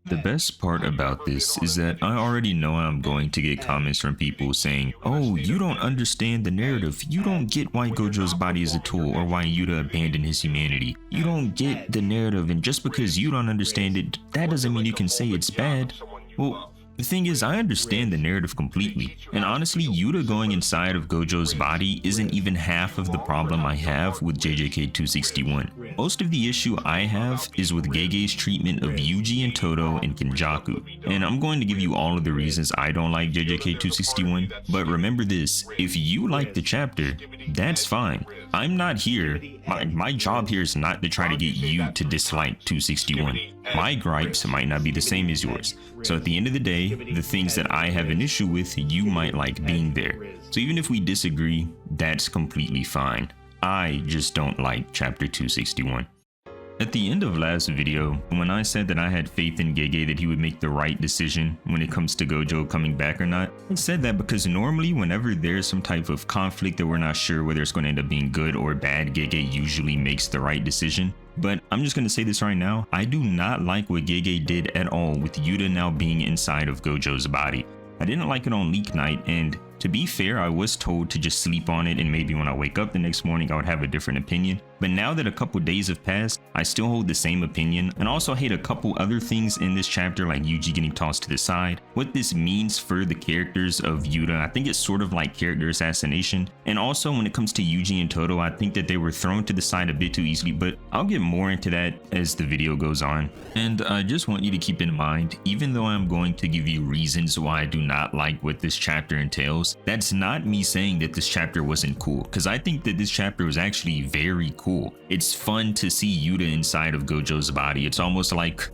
The best part about this is that I already know I'm going to get comments from people saying, "Oh, you don't understand the narrative. You don't get why Gojo's body is a tool or why Yuta abandoned his humanity. You don't get the narrative, and just because you don't understand it, that doesn't mean you can say it's bad." Well, the thing is, I understand the narrative completely, and honestly, Yuta going inside of Gojo's body isn't even half of the problem I have with JJK 261. Most of the issue I have is with GeGe's treatment of Yuji and Todo and Kenjaku, and I'm going to give you all of the reasons I don't like JJK 261, but remember this, if you like the chapter, that's fine. I'm not here, my job here is not to try to get you to dislike 261. My gripes might not be the same as yours. So at the end of the day, the things that I have an issue with, you might like being there. So even if we disagree, that's completely fine. I just don't like chapter 261. At the end of last video, when I said that I had faith in GeGe that he would make the right decision when it comes to Gojo coming back or not, I said that because normally whenever there's some type of conflict that we're not sure whether it's going to end up being good or bad, GeGe usually makes the right decision. But I'm just going to say this right now, I do not like what GeGe did at all with Yuta now being inside of Gojo's body. I didn't like it on leak night, and to be fair, I was told to just sleep on it and maybe when I wake up the next morning I would have a different opinion. But now that a couple days have passed, I still hold the same opinion, and also hate a couple other things in this chapter like Yuji getting tossed to the side. What this means for the characters of Yuta, I think it's sort of like character assassination. And also when it comes to Yuji and Todo, I think that they were thrown to the side a bit too easily, but I'll get more into that as the video goes on. And I just want you to keep in mind, even though I'm going to give you reasons why I do not like what this chapter entails, that's not me saying that this chapter wasn't cool, because I think that this chapter was actually very cool. It's fun to see Yuta inside of Gojo's body. It's almost like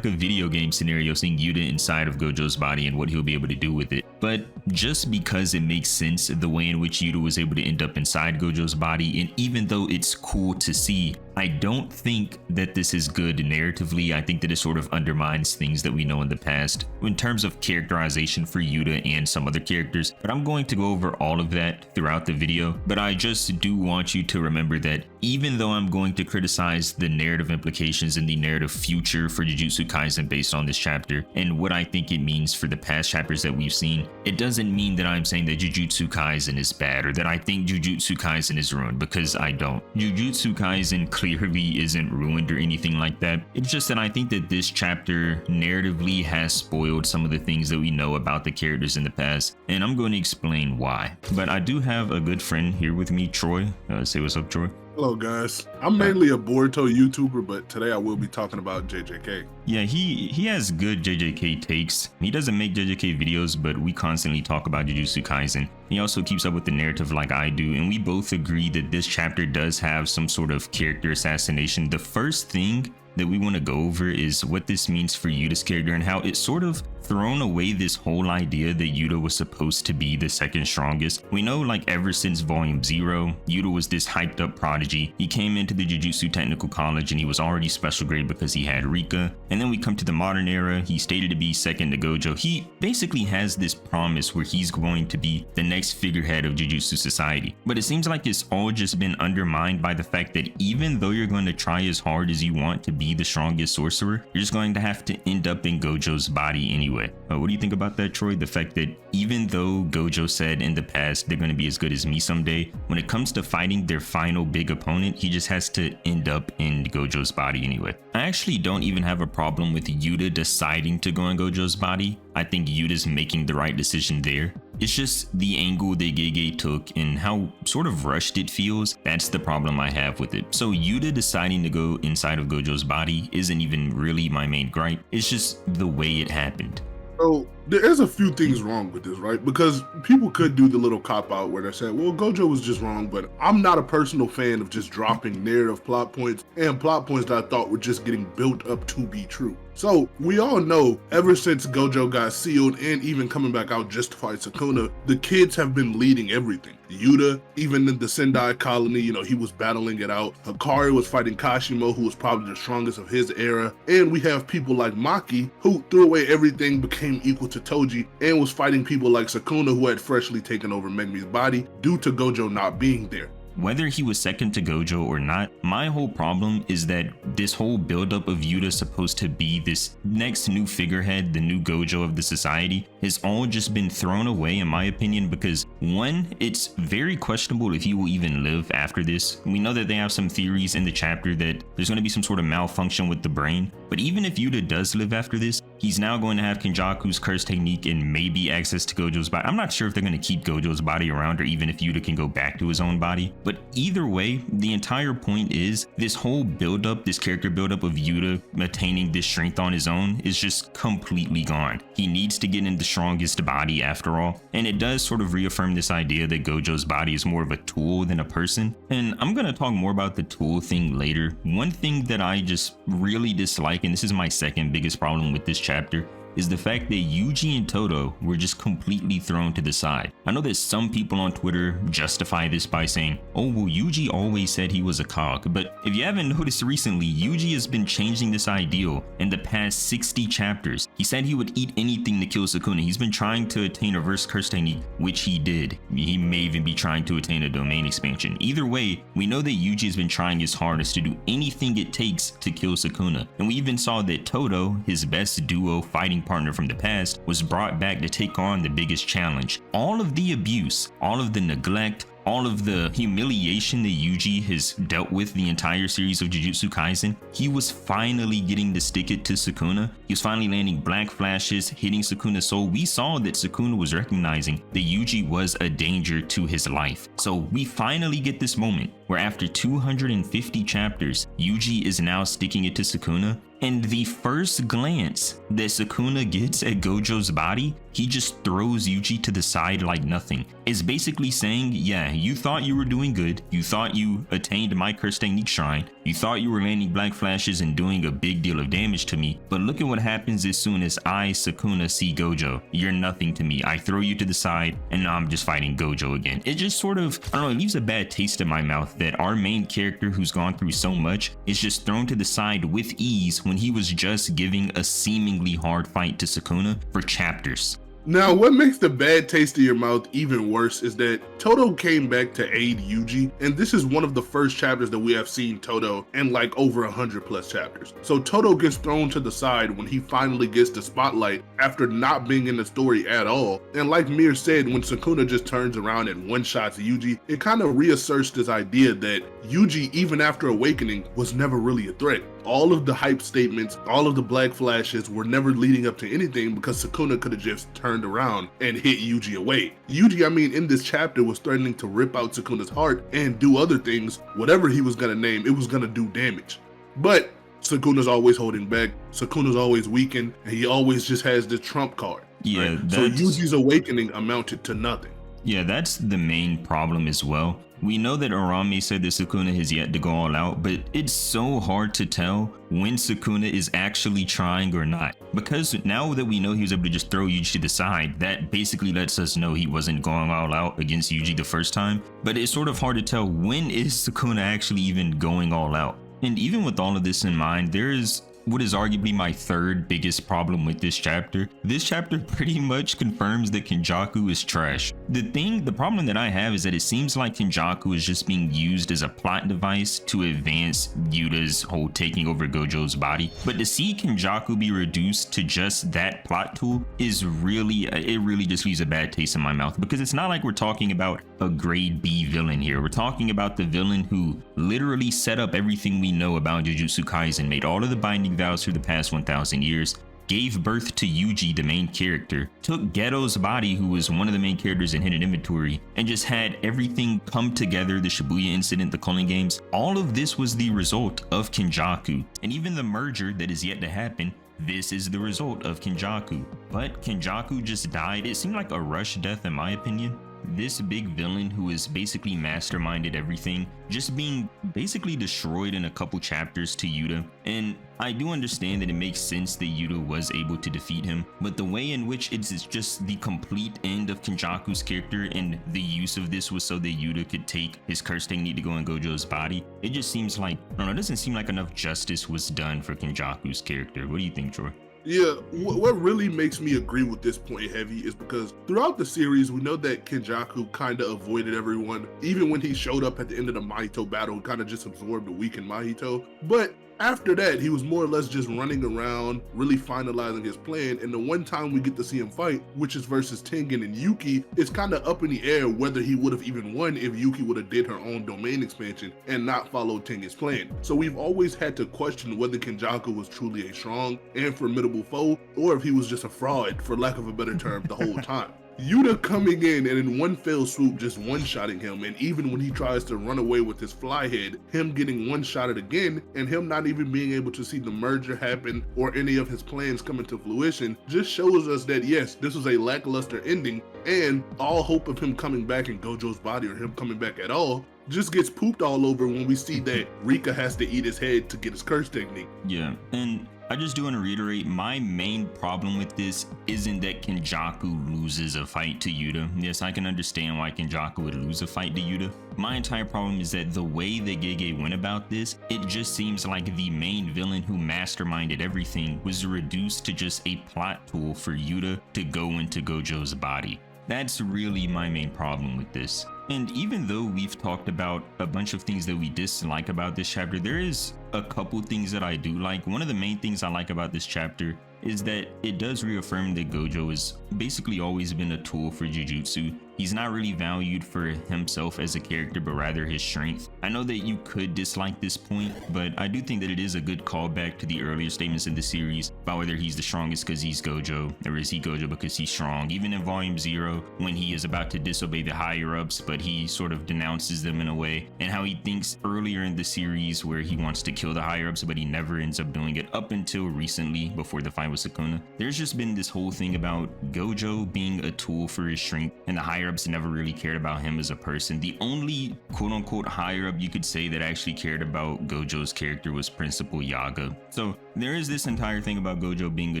a video game scenario, seeing Yuta inside of Gojo's body and what he'll be able to do with it. But just because it makes sense the way in which Yuta was able to end up inside Gojo's body, and even though it's cool to see, I don't think that this is good narratively. I think that it sort of undermines things that we know in the past in terms of characterization for Yuta and some other characters. But I'm going to go over all of that throughout the video. But I just do want you to remember that even though I'm going to criticize the narrative implications and the narrative future for Jujutsu Kaisen based on this chapter and what I think it means for the past chapters that we've seen, it doesn't mean that I'm saying that Jujutsu Kaisen is bad or that I think Jujutsu Kaisen is ruined, because I don't. Jujutsu Kaisen clearly isn't ruined or anything like that. It's just that I think that this chapter narratively has spoiled some of the things that we know about the characters in the past, and I'm going to explain why. But I do have a good friend here with me, Troy. Say what's up, Troy. Hello guys, I'm mainly a Boruto YouTuber, but today I will be talking about JJK. Yeah, he has good JJK takes. He doesn't make JJK videos, but we constantly talk about Jujutsu Kaisen. He also keeps up with the narrative like I do, and we both agree that this chapter does have some sort of character assassination. The first thing that we want to go over is what this means for Yuta's character and how it's sort of thrown away this whole idea that Yuta was supposed to be the second strongest. We know, like, ever since volume 0, Yuta was this hyped up prodigy. He came into the Jujutsu Technical College and he was already special grade because he had Rika. And then we come to the modern era, he stated to be second to Gojo. He basically has this promise where he's going to be the next figurehead of Jujutsu society. But it seems like it's all just been undermined by the fact that even though you're going to try as hard as you want to be the strongest sorcerer, you're just going to have to end up in Gojo's body anyway. What do you think about that, Troy? The fact that even though Gojo said in the past they're going to be as good as me someday, when it comes to fighting their final big opponent, he just has to end up in Gojo's body anyway. I actually don't even have a problem with Yuta deciding to go in Gojo's body. I think Yuta's making the right decision there. It's just the angle that GeGe took and how sort of rushed it feels. That's the problem I have with it. So Yuta deciding to go inside of Gojo's body isn't even really my main gripe. It's just the way it happened. So there is a few things wrong with this, right? Because people could do the little cop out where they say, well, Gojo was just wrong, but I'm not a personal fan of just dropping narrative plot points and plot points that I thought were just getting built up to be true. So we all know ever since Gojo got sealed and even coming back out just to fight Sukuna, the kids have been leading everything. Yuta, even in the Sendai colony, he was battling it out. Hikari was fighting Kashimo, who was probably the strongest of his era. And we have people like Maki, who threw away everything, became equal to Toji, and was fighting people like Sukuna, who had freshly taken over Megumi's body due to Gojo not being there. Whether he was second to Gojo or not, my whole problem is that this whole buildup of Yuta supposed to be this next new figurehead, the new Gojo of the society, has all just been thrown away in my opinion, because one, it's very questionable if he will even live after this. We know that they have some theories in the chapter that there's going to be some sort of malfunction with the brain, but even if Yuta does live after this, he's now going to have Kenjaku's curse technique and maybe access to Gojo's body. I'm not sure if they're going to keep Gojo's body around or even if Yuta can go back to his own body. But either way, the entire point is this whole buildup, this character buildup of Yuta attaining this strength on his own is just completely gone. He needs to get in the strongest body after all. And it does sort of reaffirm this idea that Gojo's body is more of a tool than a person. And I'm going to talk more about the tool thing later. One thing that I just really dislike, and this is my second biggest problem with this chapter, is the fact that Yuji and Todo were just completely thrown to the side. I know that some people on Twitter justify this by saying, oh well, Yuji always said he was a cog, but if you haven't noticed recently, Yuji has been changing this ideal in the past 60 chapters. He said he would eat anything to kill Sukuna. He's been trying to attain a reverse curse technique, which he did. He may even be trying to attain a domain expansion. Either way, we know that Yuji has been trying his hardest to do anything it takes to kill Sukuna, and we even saw that Todo, his best duo fighting partner from the past, was brought back to take on the biggest challenge. All of the abuse, all of the neglect, all of the humiliation that Yuji has dealt with the entire series of Jujutsu Kaisen, he was finally getting to stick it to Sukuna. He was finally landing black flashes, hitting Sukuna's soul. We saw that Sukuna was recognizing that Yuji was a danger to his life. So we finally get this moment where after 250 chapters, Yuji is now sticking it to Sukuna. And the first glance that Sukuna gets at Gojo's body, he just throws Yuji to the side like nothing. It's basically saying, yeah, you thought you were doing good. You thought you attained my curse technique shrine. You thought you were landing black flashes and doing a big deal of damage to me. But look at what happens as soon as I, Sukuna, see Gojo. You're nothing to me. I throw you to the side and now I'm just fighting Gojo again. It just sort of, I don't know, it leaves a bad taste in my mouth that our main character who's gone through so much is just thrown to the side with ease when he was just giving a seemingly hard fight to Sukuna for chapters. Now, what makes the bad taste in your mouth even worse is that Todo came back to aid Yuji, and this is one of the first chapters that we have seen Todo in like over 100+ chapters. So Todo gets thrown to the side when he finally gets the spotlight after not being in the story at all. And like Mir said, when Sukuna just turns around and one-shots Yuji, it kind of reasserts this idea that Yuji, even after awakening, was never really a threat. All of the hype statements, all of the black flashes were never leading up to anything because Sukuna could have just turned around and hit Yuji away. Yuji, I mean, in this chapter was threatening to rip out Sukuna's heart and do other things. Whatever he was gonna name, it was gonna do damage. But Sukuna's always holding back, Sukuna's always weakened, and he always just has this trump card. Yeah, right? So Yuji's awakening amounted to nothing. Yeah, that's the main problem as well. We know that Arame said that Sukuna has yet to go all out, but it's so hard to tell when Sukuna is actually trying or not. Because now that we know he was able to just throw Yuji to the side, that basically lets us know he wasn't going all out against Yuji the first time. But it's sort of hard to tell when is Sukuna actually even going all out. And even with all of this in mind, there is what is arguably my third biggest problem with this chapter. This chapter pretty much confirms that Kenjaku is trash. The problem that I have is that it seems like Kenjaku is just being used as a plot device to advance Yuta's whole taking over Gojo's body. But to see Kenjaku be reduced to just that plot tool is really, it really just leaves a bad taste in my mouth, because it's not like we're talking about a grade B villain here. We're talking about the villain who literally set up everything we know about Jujutsu Kaisen, made all of the binding vows for the past 1000 years, gave birth to Yuji, the main character, took Geto's body, who was one of the main characters in Hidden Inventory, and just had everything come together, the Shibuya incident, the Culling Games. All of this was the result of Kenjaku, and even the merger that is yet to happen, this is the result of Kenjaku. But Kenjaku just died. It seemed like a rush death in my opinion. This big villain who is basically masterminded everything, just being basically destroyed in a couple chapters to Yuta. And I do understand that it makes sense that Yuta was able to defeat him, but the way in which it's just the complete end of Kenjaku's character, and the use of this was so that Yuta could take his curse technique to go in Gojo's body, it just seems like, I don't know, it doesn't seem like enough justice was done for Kenjaku's character. What do you think, Troy? Yeah, what really makes me agree with this point heavy is because throughout the series, we know that Kenjaku kind of avoided everyone. Even when he showed up at the end of the Mahito battle, he kind of just absorbed the weakened Mahito. But after that, he was more or less just running around, really finalizing his plan. And the one time we get to see him fight, which is versus Tengen and Yuki, it's kind of up in the air whether he would have even won if Yuki would have did her own domain expansion and not followed Tengen's plan. So we've always had to question whether Kenjaku was truly a strong and formidable foe, or if he was just a fraud, for lack of a better term, the whole time. Yuta coming in and in one fell swoop just one-shotting him, and even when he tries to run away with his fly head, him getting one-shotted again, and him not even being able to see the merger happen or any of his plans come into fruition, just shows us that yes, this was a lackluster ending, and all hope of him coming back in Gojo's body, or him coming back at all, just gets pooped all over when we see that Rika has to eat his head to get his curse technique. Yeah, and I just do want to reiterate, my main problem with this isn't that Kenjaku loses a fight to Yuta. Yes, I can understand why Kenjaku would lose a fight to Yuta. My entire problem is that the way that GeGe went about this, it just seems like the main villain who masterminded everything was reduced to just a plot tool for Yuta to go into Gojo's body. That's really my main problem with this. And even though we've talked about a bunch of things that we dislike about this chapter, there is a couple things that I do like. One of the main things I like about this chapter is that it does reaffirm that Gojo has basically always been a tool for Jujutsu. He's not really valued for himself as a character, but rather his strength. I know that you could dislike this point, but I do think that it is a good callback to the earlier statements in the series about whether he's the strongest because he's Gojo, or is he Gojo because he's strong. Even in Volume 0, when he is about to disobey the higher-ups, but he sort of denounces them in a way, and how he thinks earlier in the series where he wants to kill the higher-ups, but he never ends up doing it up until recently before the fight with Sukuna. There's just been this whole thing about Gojo being a tool for his strength, and the higher-ups never really cared about him as a person. The only quote-unquote higher-up you could say that actually cared about Gojo's character was Principal Yaga. So there is this entire thing about Gojo being a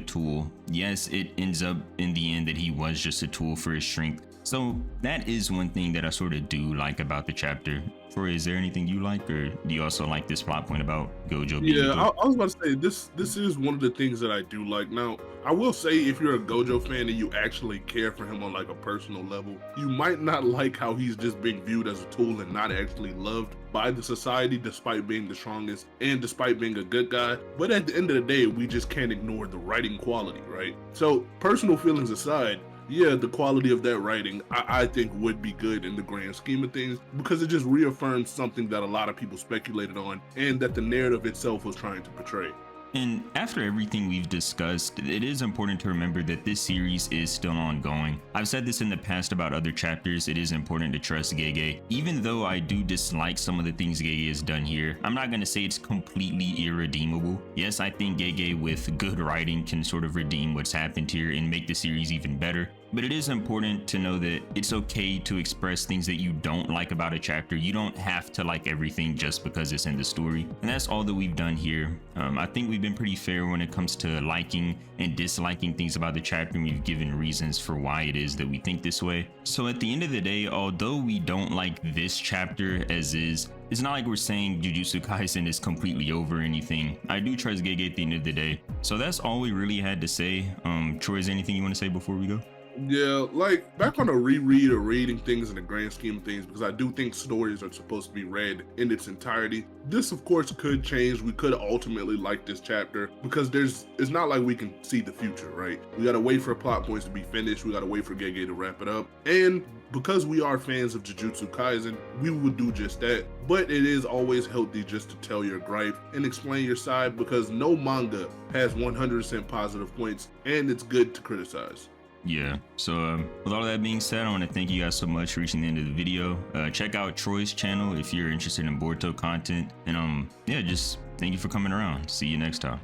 tool. Yes, it ends up in the end that he was just a tool for his strength. So that is one thing that I sort of do like about the chapter. Troy, is there anything you like, or do you also like this plot point about Gojo being Yeah, I was about to say, this is one of the things that I do like. Now, I will say, if you're a Gojo fan and you actually care for him on like a personal level, you might not like how he's just being viewed as a tool and not actually loved by the society, despite being the strongest and despite being a good guy. But at the end of the day, we just can't ignore the writing quality, right? So personal feelings aside, yeah, the quality of that writing, I think would be good in the grand scheme of things, because it just reaffirms something that a lot of people speculated on and that the narrative itself was trying to portray. And after everything we've discussed, it is important to remember that this series is still ongoing. I've said this in the past about other chapters, it is important to trust GeGe. Even though I do dislike some of the things GeGe has done here, I'm not going to say it's completely irredeemable. Yes, I think GeGe with good writing can sort of redeem what's happened here and make the series even better. But it is important to know that it's okay to express things that you don't like about a chapter. You don't have to like everything just because it's in the story. And that's all that we've done here. I think we've been pretty fair when it comes to liking and disliking things about the chapter, and we've given reasons for why it is that we think this way. So at the end of the day, although we don't like this chapter as is, it's not like we're saying Jujutsu Kaisen is completely over or anything. I do trust GeGe at the end of the day. So that's all we really had to say. Troy, is there anything you want to say before we go? Yeah, like back on a reread or reading things in the grand scheme of things, because I do think stories are supposed to be read in its entirety. This, of course, could change. We could ultimately like this chapter because it's not like we can see the future, right? We gotta wait for plot points to be finished. We gotta wait for GeGe to wrap it up. And because we are fans of Jujutsu Kaisen, we would do just that. But it is always healthy just to tell your gripe and explain your side, because no manga has 100% positive points, and it's good to criticize. Yeah, so with all that being said, I want to thank you guys so much for reaching the end of the video. Check out Troy's channel if you're interested in Boruto content, and yeah, just thank you for coming around. See you next time.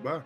Bye.